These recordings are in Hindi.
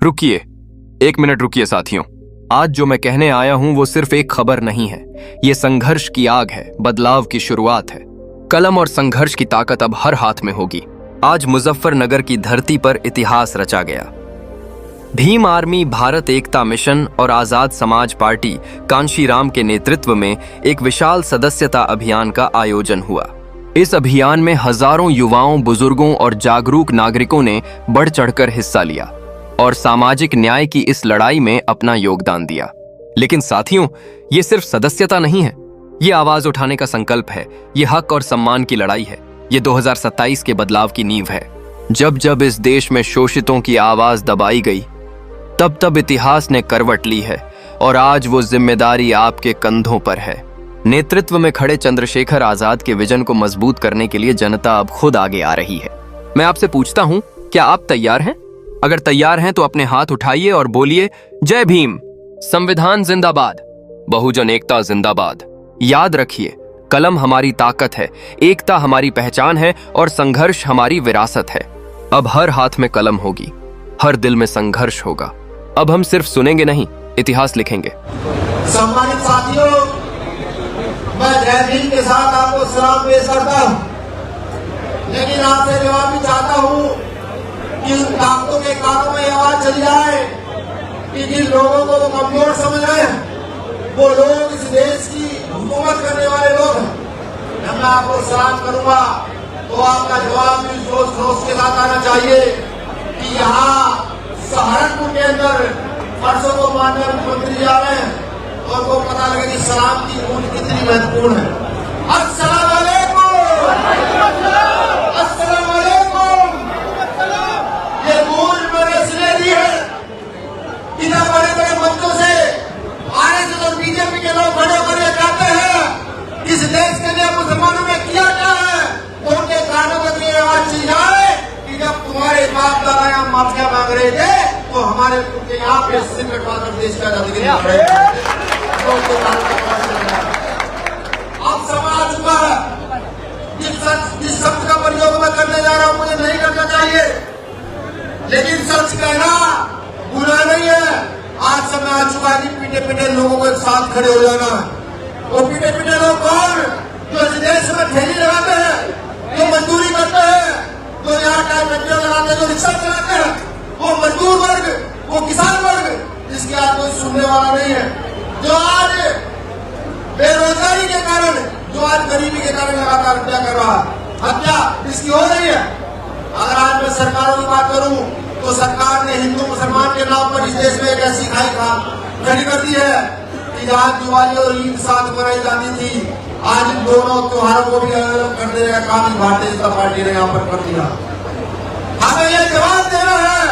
रुकिए, एक मिनट रुकिए साथियों। आज जो मैं कहने आया हूं वो सिर्फ एक खबर नहीं है, ये संघर्ष की आग है, बदलाव की शुरुआत है। कलम और संघर्ष की ताकत अब हर हाथ में होगी। आज मुजफ्फरनगर की धरती पर इतिहास रचा गया। भीम आर्मी, भारत एकता मिशन और आजाद समाज पार्टी कांशीराम के नेतृत्व में एक विशाल सदस्यता अभियान का आयोजन हुआ। इस अभियान में हजारों युवाओं, बुजुर्गों और जागरूक नागरिकों ने बढ़ चढ़कर हिस्सा लिया और सामाजिक न्याय की इस लड़ाई में अपना योगदान दिया। लेकिन साथियों, ये सिर्फ सदस्यता नहीं है, ये आवाज उठाने का संकल्प है, ये हक और सम्मान की लड़ाई है, ये 2027 के बदलाव की नींव है। जब जब इस देश में शोषितों की आवाज दबाई गई, तब तब इतिहास ने करवट ली है और आज वो जिम्मेदारी आपके कंधों पर है। नेतृत्व में खड़े चंद्रशेखर आजाद के विजन को मजबूत करने के लिए जनता अब खुद आगे आ रही है। मैं आपसे पूछता हूं, क्या आप तैयार हैं? अगर तैयार हैं तो अपने हाथ उठाइए और बोलिए, जय भीम, संविधान जिंदाबाद, बहुजन एकता जिंदाबाद। याद रखिए, कलम हमारी ताकत है, एकता हमारी पहचान है और संघर्ष हमारी विरासत है। अब हर हाथ में कलम होगी, हर दिल में संघर्ष होगा। अब हम सिर्फ सुनेंगे नहीं, इतिहास लिखेंगे। सम्मानित साथियों, मैं जय भीम के साथ आपको सलाम पेश करता हूं, लेकिन आपसे जवाब भी चाहता हूं कि उन ताकतों के कानों में आवाज चली जाए कि जिन लोगों को वो कमजोर समझ रहे हैं, वो लोग इस देश की हुकूमत करने वाले लोग हैं। जब मैं आपको सलाम करूंगा तो आपका जवाब भी जोश खरोश के साथ आना चाहिए कि यहाँ सहारनपुर के अंदर परसों को माननीय मुख्यमंत्री जा रहे हैं और वो पता लगे कि सलाम की गूंज कितनी महत्वपूर्ण है। अस्सलाम वालेकुम, अस्सलाम वालेकुम। ये गूंज मैंने इसलिए दी है, इधर बड़े बड़े मंचों से आरएसएस और बीजेपी के लोग बड़े बड़े कहते हैं इस देश के लिए मुसलमानों ने किया क्या है, तो उनके कानों में ये आवाज चली जाए कि जब तुम्हारे बाप दादा यहाँ माफिया मांग रहे थे तो हमारे उनके यहाँ पे सिर कटवाकर देश का आजादी के लिए लड़ रहे थे। अब समय आ चुका है, जिस शब्द का प्रयोग मैं करने जा रहा हूं मुझे नहीं करना चाहिए, लेकिन सच कहना बुरा नहीं है। आज समय आ चुका है कि पीटे पीटे लोगों को एक साथ खड़े हो जाना है। वो पीटे पीटे लोग कौन? जो इस देश में ठेली लगाते हैं, जो मजदूरी करते हैं, जो यहाँ टाइम लगाते हैं, जो रिक्शा चलाते हैं, वो मजदूर वर्ग, वो किसान वर्ग, जिसकी आज कोई सुनने वाला नहीं है, जो आज बेरोजगारी के कारण, जो आज गरीबी के कारण लगातार हत्या कर रहा है। हत्या इसकी हो रही है। अगर आज मैं सरकारों की बात करूं तो सरकार ने हिंदू मुसलमान के नाम पर इस देश में एक ऐसी खाई खड़ी कर दी है कि जहां दिवाली और ईद साथ मनाई जाती थी, आज इन दोनों त्योहारों को भी अलग अलग कर देने का काम भारतीय जनता पार्टी ने यहाँ पर कर दिया। हमें ये जवाब देना है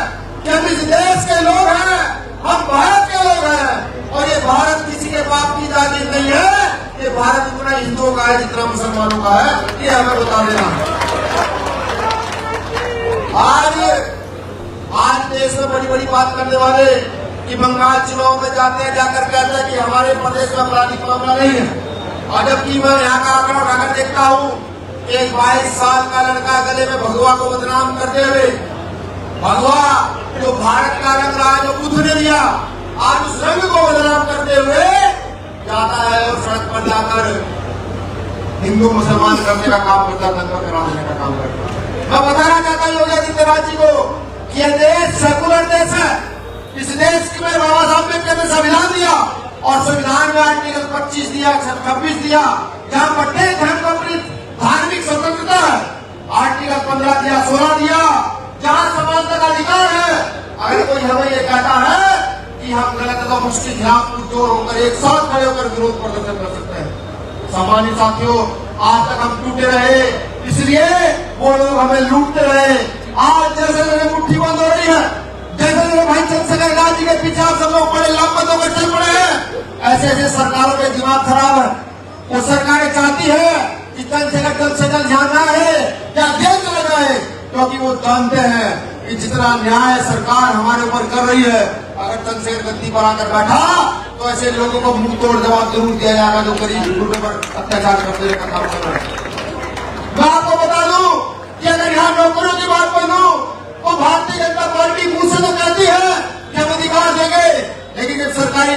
कि हम इस देश के लोग हैं, हम भारत के लोग हैं और ये भारत किसी के बाप की जागीर नहीं है। ये भारत उतना हिंदुओं का है जितना मुसलमानों का है, ये हमें बता देना है। आज देश में बड़ी बड़ी बात करने वाले कि बंगाल चुनाव में जाते हैं, जाकर कहते हैं कि हमारे प्रदेश में आपराधिक मामला नहीं है, और जबकि मैं यहाँ का आंकड़ा उठाकर देखता हूँ, एक 22 साल का लड़का गले में भगवा को बदनाम करते हुए, भगवा जो भारत का रंग रहा है, जो बुद्ध ने दिया, आज उस रंग को बदनाम करते हुए जाता है और सड़क पर जाकर हिंदू मुसलमान करने का काम करता, दंगा करा देने का काम करता। मैं बताना चाहता हूँ योगी आदित्यनाथ जी को कि यह देश सेकुलर देश है। इस देश की में बाबा साहब ने संविधान दिया और संविधान में आर्टिकल 25 दिया, 26 दिया, जहाँ प्रत्येक धर्म को अपनी धार्मिक स्वतंत्रता है। आर्टिकल 15 दिया, 16 दिया, जहाँ समानता का अधिकार है। अगर कोई हमें ये कहता है कि हम गलत है तो हम उसके खिलाफ पुरजोर होकर एक साथ खड़े होकर विरोध प्रदर्शन कर सकते हैं। सम्मानित साथियों, आज तक हम टूटे रहे, इसलिए वो लोग हमें लूटते रहे। आज जैसे मेरी मुट्ठी बंद हो रही है, जैसे मेरे भाई चंद्रशेखर आजाद जी के पीछे आप सब लोग बड़े लापत होकर चल पड़े हैं, ऐसे ऐसे सरकारों के दिमाग खराब है। वो सरकारें चाहती है कि चंद्रशेखर जल्द से जल्द यहाँ आए या जेल चले जाए, क्योंकि वो जानते हैं कि जितना न्याय सरकार हमारे ऊपर कर रही है, अगर चंद्रशेखर गद्दी पर आकर बैठा तो ऐसे लोगों को मुंह तोड़ जवाब जरूर दिया जाएगा जो गरीब गुर्बे पर अत्याचार करने का काम कर रहे हैं। मैं आपको बता दूं कि अगर यहाँ नौकरियों की बात बोलूं तो भारतीय जनता पार्टी मुंह से तो कहती है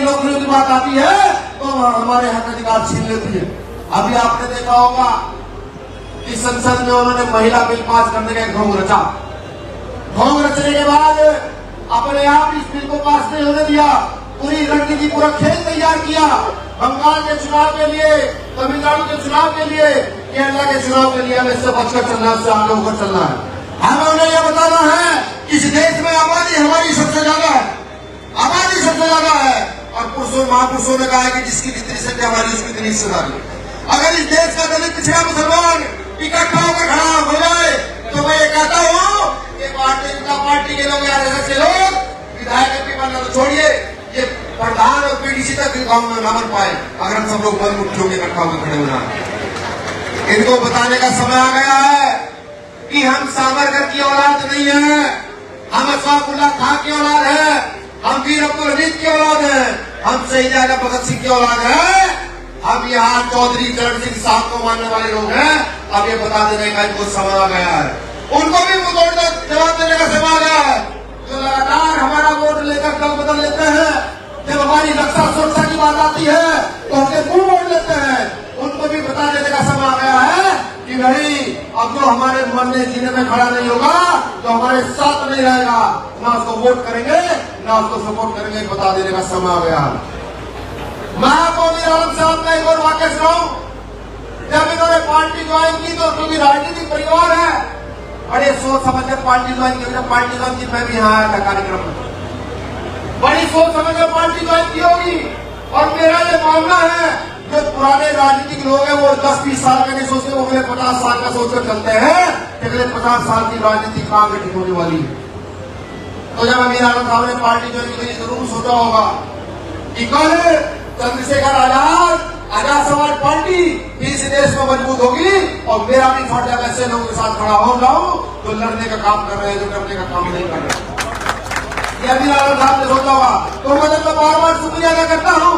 नौकरियों की बात आती है तो हमारे हक अधिकार छीन लेती है। अभी आपने देखा होगा कि संसद में उन्होंने महिला बिल पास करने का ढोंग रचा। ढोंग रचने के बाद अपने आप इस बिल को पास नहीं होने दिया, पूरी रणनीति, पूरा खेल तैयार किया। बंगाल के चुनाव के लिए, तमिलनाडु के चुनाव के लिए, केरला के चुनाव के लिए हमें इससे बचकर चलना है, उससे आगे होकर चलना है। हमें उन्हें यह बताना है इस देश में आबादी हमारी सबसे ज्यादा है, आबादी सबसे ज्यादा है, और पुरुषों महापुरुषों ने कहा है कि जिसकी जितनी संख्या हमारी उसकी इतनी हिस्सेदारी। अगर इस देश का दलित पिछड़ा मुसलमान इकट्ठा होकर खड़ा हो जाए तो मैं ये कहता हूँ कि भारतीय जनता पार्टी के लोग, आरएसएस के लोग विधायक एमपी बनना तो छोड़िए, ये प्रधान और पीडीसी तक गांव में न बन पाए अगर हम सब लोग बंद मुट्ठियों में इकट्ठा होकर खड़े हो जाए। इनको बताने का समय आ गया है कि हम सावरकर की औलाद नहीं है, हम अशफाकुल्लाह खां की औलाद है, हम वीर अब्दुल हमीद की औलाद है, हम शहीद आजम भगत सिंह की औलाद है, हम यहाँ चौधरी चरण सिंह साहब को मानने वाले लोग हैं। अब ये बता देने का इनको समय आ गया है, उनको भी जवाब देने का समय आ गया है। जो लगातार हमारा वोट लेकर दल बदल लेते हैं, जब हमारी रक्षा सुरक्षा की बात आती है तो हमसे मुंह मोड़ लेते हैं, उनको भी बता देने का समय आ गया है कि नहीं, अब जो हमारे मरने जीने में खड़ा नहीं होगा, जो हमारे साथ नहीं रहेगा, ना उसको वोट करेंगे ना उसको सपोर्ट करेंगे, बता देने का समय आ गया। मैं आपको अमीर आलम साहब का एक और वाक्य सुनाऊं। जब इन्होंने पार्टी ज्वाइन की तो क्योंकि राजनीतिक परिवार है, बड़े सोच समझकर पार्टी ज्वाइन की। जब पार्टी ज्वाइन की मैं भी यहाँ आया था कार्यक्रम में, बड़ी सोच समझकर पार्टी ज्वाइन की होगी। और मेरा ये मामला है, जो पुराने राजनीतिक लोग हैं वो 10-20 साल का नहीं सोचते, वो अगले 50 साल का सोचकर चलते हैं कि अगले 50 साल की राजनीति कहां गठित होने वाली है। तो जब अमीर आलम साहब ने पार्टी ज्वाइन की तो जरूर सोचा होगा कि कल चंद्रशेखर आजाद समाज पार्टी इस देश में मजबूत होगी और मेरा भी फट जब ऐसे लोगों के साथ खड़ा हो जाऊं तो लड़ने का काम कर रहे हैं, जो करने का काम नहीं कर रहे। ये अमीर आलम साहब ने सोचा हुआ। तो मैं बार बार शुक्रिया अदा करता हूँ,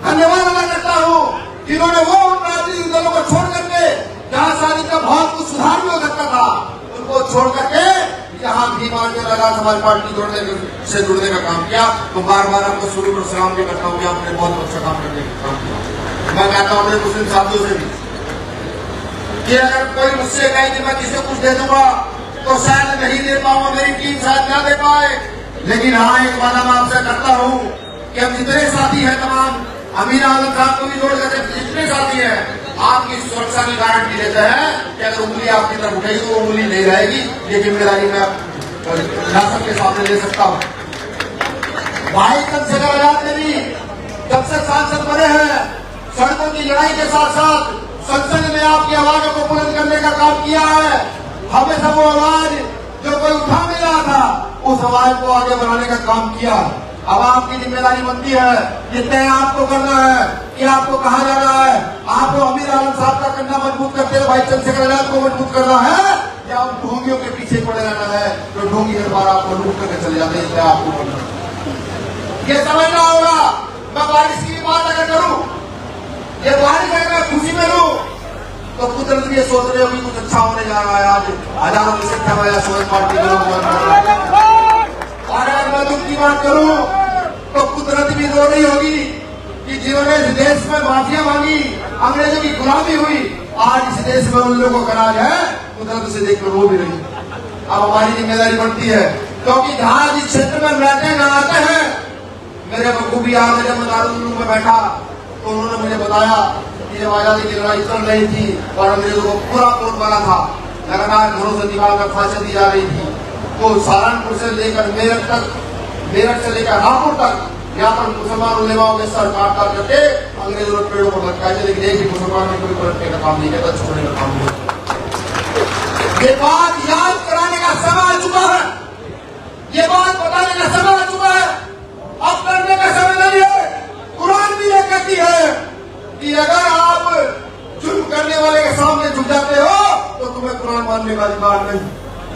धन्यवाद अदा करता हूँ जिन्होंने वो राजनीतिक दलों को छोड़ करके, जहाँ शादी का बहुत कुछ सुधार भी हो सकता था, उनको छोड़ करके यहाँ भीमान में आजाद समाज पार्टी से जुड़ने का काम किया। तो बार बार आपको शुरू और सलाम भी करता हूँ कि आपने बहुत अच्छा काम करने का काम किया। मैं कहता हूँ अपने मुस्लिम साथियों से भी कि अगर कोई मुझसे कहे कि मैं किसी को कुछ दे दूंगा तो शायद नहीं दे पाऊंगा, मेरी टीम शायद ना दे पाए, लेकिन हाँ एक वादा मैं आपसे करता हूँ कि हम जितने साथी हैं तमाम, अमीर आलम साहब को भी जोड़कर जितने साथी हैं, आपकी सुरक्षा की गारंटी देते हैं कि अगर उंगली आपकी तरफ उठेगी तो वो उंगली नहीं रहेगी। ये जिम्मेदारी मैं शासन के सामने ले सकता हूँ। भाई चंद्रशेखर आजाद ने भी जब से सांसद बने हैं, सड़कों की लड़ाई के साथ साथ संसद में आपकी आवाजों को बुलंद करने का काम किया है। हमेशा वो आवाज जो कोई उठा नहीं रहा था, उस आवाज को आगे बढ़ाने का काम किया। अब आपकी जिम्मेदारी बनती है, ये तय आपको करना है कि आपको कहाँ जाना है। आपको अमीर आलम साहब का कंधा मजबूत करते हुए भाई चंद्रशेखर आजाद को मजबूत करना है, या उन ढोंगियों के पीछे पड़े रहना है जो ढोंगी हर बार आपको लूट करके चले जाते हैं। इसलिए आपको करना है, ये समझना होगा। मैं बारिश की बात अगर करूं, ये बारिश अगर मैं खुशी में लूं तो कुदरत भी ये सोच रहे हो कि कुछ अच्छा होने जा रहा है। आज हजारों की संख्या में सोच पार्टी के लोग, और अगर मैं दुख की बात करूं तो कुदरत भी रो रही होगी कि जिन्होंने इस देश में माफिया मांगी, अंग्रेजों की गुलामी हुई, आज इस देश में उन लोगों का राज है, कुदरत से देखकर रो भी रही। अब हमारी जिम्मेदारी बनती है, क्योंकि जहां जिस क्षेत्र में रहते न आते हैं, मेरे बखूबी याद है जब मैं दारुल में बैठा तो उन्होंने मुझे बताया कि जब आजादी की लड़ाई चल रही थी और अंग्रेजों को पूरा कोट बना था, लगातार घरों से निकाल कर फांसी दी जा रही थी, तो सहारनपुर से लेकर मेरठ तक, मेरठ से लेकर रामपुर तक यहाँ पर मुसलमान उलेमाओं के सर काट काट करके अंग्रेजों ने पेड़ों पर लटकाए थे, लेकिन एक भी मुसलमान ने कोई पलटने का काम नहीं किया, छोड़ने का काम नहीं। ये बात याद कराने का समय आ चुका है, ये बात बताने का समय आ चुका है, अब करने का समय नहीं है। कुरान भी ये कहती है कि अगर आप जुल्म करने वाले के सामने झुक जाते हो तो तुम्हें कुरान मानने का अधिकार नहीं।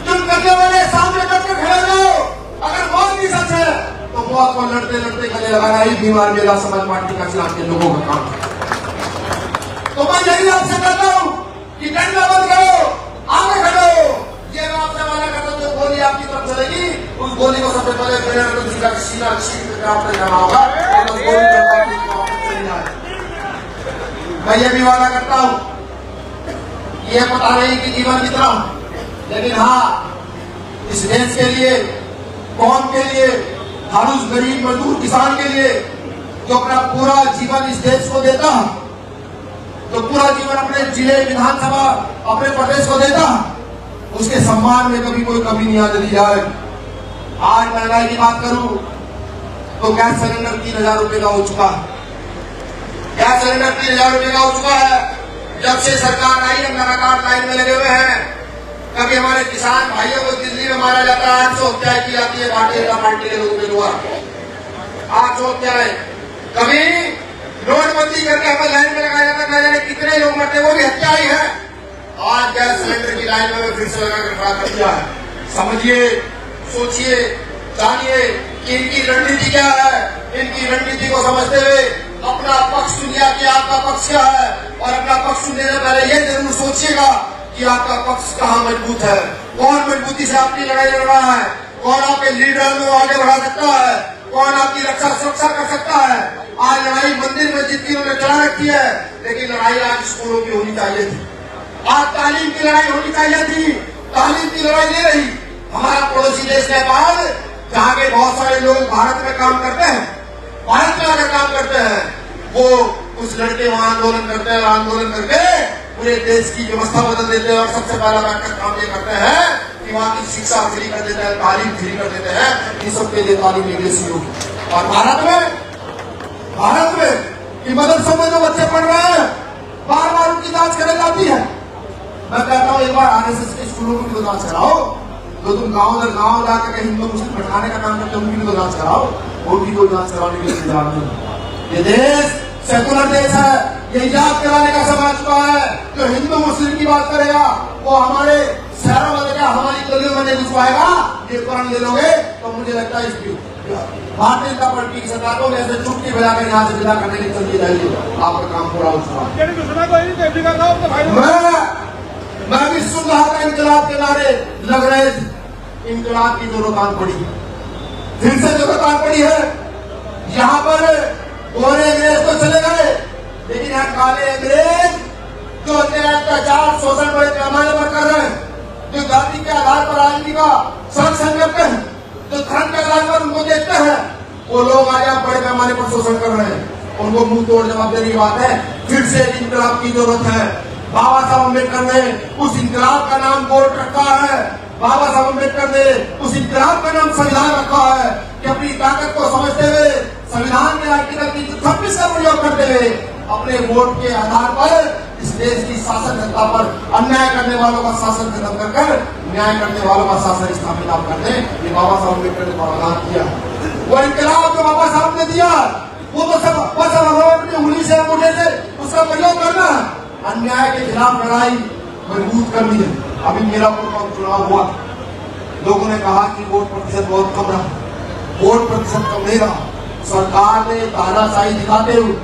जुल्म करने वाले सामने डटकर खड़े हो, अगर मौत भी सच है तो मौत को लड़ते लड़ते गले लगाना ही बीमार मेरा समाज पार्टी का खिलाफ के लोगों का काम है। तो मैं यही आपसे कहता हूँ कि डंडा बंद करो, आगे खड़े हो। ये मैं आपसे वादा करता हूँ, जो गोली आपकी तरफ चलेगी उस गोली को सबसे पहले वीरेंद्र जी का सीना छीन करके आपने जाना होगा, तो गोली चलती है तो वापस चली जाए। मैं ये भी वादा करता हूं, ये पता नहीं कि जीवन कितना हूं, लेकिन हाँ इस देश के लिए, कौम के लिए, हर उस गरीब मजदूर किसान के लिए जो अपना पूरा जीवन इस देश को देता है, तो पूरा जीवन अपने जिले विधानसभा अपने प्रदेश को देता है, उसके सम्मान में कभी कोई कमी नहीं आने दी जाए। आज महंगाई की बात करूं तो गैस सिलेंडर 3,000 रुपए का हो चुका है। गैस सिलेंडर 3,000 रुपए का हो चुका है। जब से सरकार आई हम लगातार लाइन में लगे हुए हैं। कभी हमारे किसान भाइयों को दिल्ली में मारा जाता है, 800 हत्याएं की जाती है भारतीय जनता पार्टी के लोगों के द्वारा, 800 हत्याएं। कभी नोटबंदी करके हमें लाइन में लगाया जाता, न जाने कितने लोग मरते, वो भी हत्या ही है। आज गैस सिलेंडर की लाइन में फिर से लगाकर खड़ा कर दिया है। समझिए, सोचिए, जानिए कि इनकी रणनीति क्या है। इनकी रणनीति को समझते हुए अपना पक्ष चुन लिया कि आपका पक्ष क्या है, और अपना पक्ष चुनने से पहले ये जरूर सोचिएगा कि आपका पक्ष कहाँ मजबूत है, कौन मजबूती से आपकी लड़ाई लड़ रहा है, कौन आपके लीडर को आगे बढ़ा सकता है, कौन आपकी रक्षा सुरक्षा कर सकता है। आज लड़ाई मंदिर में जितनी उन्होंने चला रखी है, लेकिन लड़ाई आज स्कूलों की होनी चाहिए थी। आज तालीम की लड़ाई होनी चाहिए थी, तालीम की लड़ाई नहीं रही। हमारा पड़ोसी देश नेपाल, जहाँ के बहुत सारे लोग भारत में काम करते हैं, भारत में आकर काम करते हैं, वो उस लड़के वहां आंदोलन करते हैं, आंदोलन करके पूरे देश की व्यवस्था बदल देते हैं, और सबसे पहला बैठकर काम ये करते हैं कि वहां की शिक्षा फ्री कर देते हैं, तालीम फ्री कर देते हैं। इन सबके लिए तालीम विदेशी होगी। और भारत में कि मदरसों में जो बच्चे पढ़ रहे हैं, बार बार उनकी जांच कराई जाती है। मैं कहता हूँ एक बार आरएसएस के स्कूलों की भी जांच कराओ, तो तुम गांव दर गांव जाकर के हिंदू मुस्लिम बैठाने का काम करते हो, उनकी भी जांच कराओ, उनकी कोई जांच कराने के लिए इंतजाम नहीं। ये देश सेकुलर देश है, ये याद कराने का समय आ चुका है। जो हिंदू मुस्लिम की बात करेगा वो हमारे शहरों में देगा, हमारी गलियों में नहीं घुस पाएगा। ये कुरान ले लोगे तो मुझे लगता है इसकी भारतीय जनता पार्टी की सरकार को ऐसे चुटकी बजाकर यहाँ से विदा करने की चलती जाएगी। आपका काम पूरा हो चुका है। मैं भी सुन रहा था इनकलाब के नारे लग रहे थे, इनकलाब की जरूरत आन पड़ी, फिर से जरूरत आन पड़ी है। यहाँ पर गोरे अंग्रेज तो चले गए, लेकिन यहाँ काले अंग्रेज जो अत्याचार शोषण बड़े पैमाने पर कर रहे हैं, जो जाति के आधार पर राजनीति का संरक्षण करते हैं, जो धर्म के आधार पर उनको देखते हैं, वो लोग आज यहाँ बड़े पैमाने पर शोषण कर रहे हैं। उनको मुंह तोड़ जवाब देने की बात है। फिर से इनकलाब की जरूरत है। बाबा साहब अम्बेडकर ने उस इनकलाब का नाम बोर्ड रखा है। बाबा साहब अम्बेडकर ने उस इनकलाब का नाम संविधान रखा है कि अपनी ताकत को समझते हुए संविधान के आर्टिकल 326 का प्रयोग करते हुए अपने वोट के आधार पर इस देश की शासन सत्ता पर अन्याय करने वालों का शासन खत्म कर न्याय करने वालों का शासन स्थापित आप करते। ये बाबा साहब अम्बेडकर ने प्रावधान किया। वो इनकलाब जो बाबा साहब ने दिया, वो तो सब बस अपनी उंगली से अंगूठे से उसका प्रयोग करना है। अन्याय के खिलाफ लड़ाई मजबूत करनी है। अभी मीरापुर का चुनाव हुआ, लोगों ने कहा कि वोट प्रतिशत बहुत कम रहा, वोट प्रतिशत कम नहीं रहा। सरकार ने तानाशाही दिखाते हुए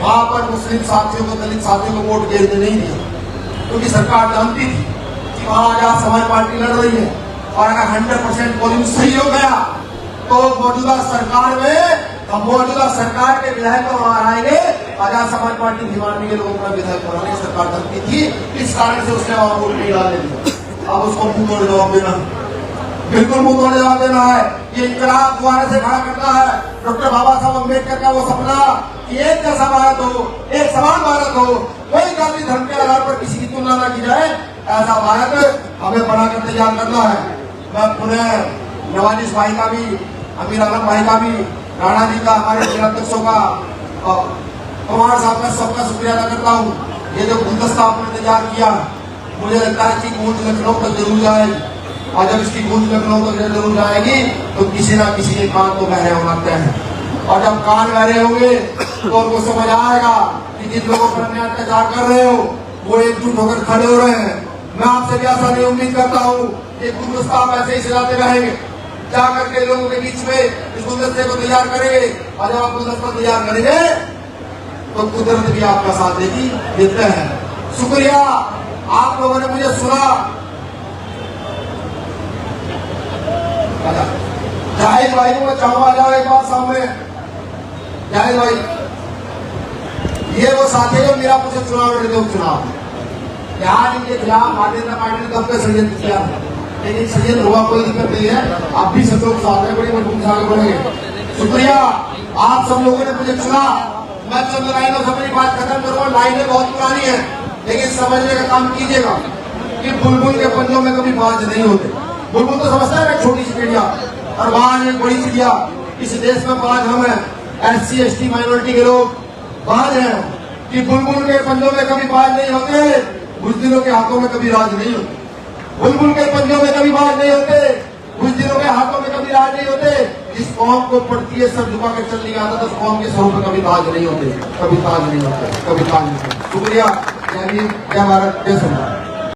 वहां पर मुस्लिम साथियों को, दलित साथियों को वोट गिरने नहीं दिया, क्योंकि सरकार जानती थी कि वहां आजाद समाज पार्टी लड़ रही है, और अगर 100% पोलिंग सही हो गया तो मौजूदा सरकार में, मौजूदा सरकार के विधायक को वहां आएंगे, आजाद समाज पार्टी भिवानी के लोगों का विधायक बनाने की सरकार जानती थी। इस कारण से उसने वहां वोट नहीं डालने दिया। अब उसको मुंह तोड़ जवाब देना, बिल्कुल मुंह तोड़ जवाब देना है। ये इनकलाब दोबारा से खड़ा करता है डॉक्टर बाबा साहब अम्बेडकर का वो सपना कि एक जैसा भारत हो, एक समान भारत हो, कोई जाति धर्म के आधार पर किसी की तुलना न की जाए, ऐसा भारत हमें बनाकर तैयार करना है। मैं पुनः नवाजिश भाई का भी, अमीर आलम भाई का भी, राणा जी का, हमारे जिलाध्यक्षों का, कुमार साहब का, सबका शुक्रिया अदा करता हूँ। ये जो गुलदस्ता आपने तैयार किया, मुझे लगता है कि गूंज लखनऊ तक जरूर जाएगी, और जब इसकी गूंज लखनऊ तक जरूर जाएगी तो किसी न किसी के कान तो बहरे हो लगते हैं, और जब कान बहरे होंगे तो उनको समझ आएगा कि जिन लोगों पर अन्याय अत्याचार कर रहे हो वो एकजुट होकर खड़े हो रहे हैं। मैं आपसे भी ऐसा नहीं उम्मीद करता हूँ कि गुलदस्ता आप ऐसे ही सजाते रहेंगे, जाकर के लोगों के बीच में इस गुलदस्ते को तैयार करेंगे, और जब आप गुलदस्ता तैयार करेंगे तो कुदरत भी आपका साथ देगी, देते हैं। शुक्रिया, आप लोगों ने मुझे सुना। जाहिद भाई को मैं चाहूंगा, जाओ एक बार सामने। जाहिद भाई, ये वो साथी जो मेरा मुझे चुनाव लड़े थे, उपचुनाव यहाँ इनके खिलाफ भारतीय जनता पार्टी ने कब का षडयंत्र किया, लेकिन षडयंत्र हुआ, कोई दिक्कत नहीं है। आप भी सब लोग साथ में बड़ी मजबूत आगे बढ़ेंगे। शुक्रिया, आप सब लोगों ने मुझे चुना। मैं चंद लाइनों से अपनी बात खत्म करूंगा। लाइनें बहुत पुरानी है, लेकिन समझने का काम कीजिएगा कि बुलबुल के पंजों में कभी बाज नहीं होते। बुलबुल तो समझता है छोटी सी चिड़िया, और बाज एक बड़ी चिड़िया। इस देश में बाज हम हैं, SC ST माइनॉरिटी के लोग बाज हैं कि बुलबुल के पंजों में कभी बाज नहीं होते, बुज़दिलों के हाथों में कभी राज नहीं होते। बुलबुल के पंजों में कभी बाज नहीं होते, बुज़दिलों के हाथों में कभी राज नहीं होते। जिस कौम को पड़ती है सर झुका के चल नहीं आता, तो उस कौम के सरों पर कभी ताज नहीं होते, कभी ताज नहीं होते, कभी ताज नहीं होते। शुक्रिया। जय हिंद, जय भारत, जय संविधान।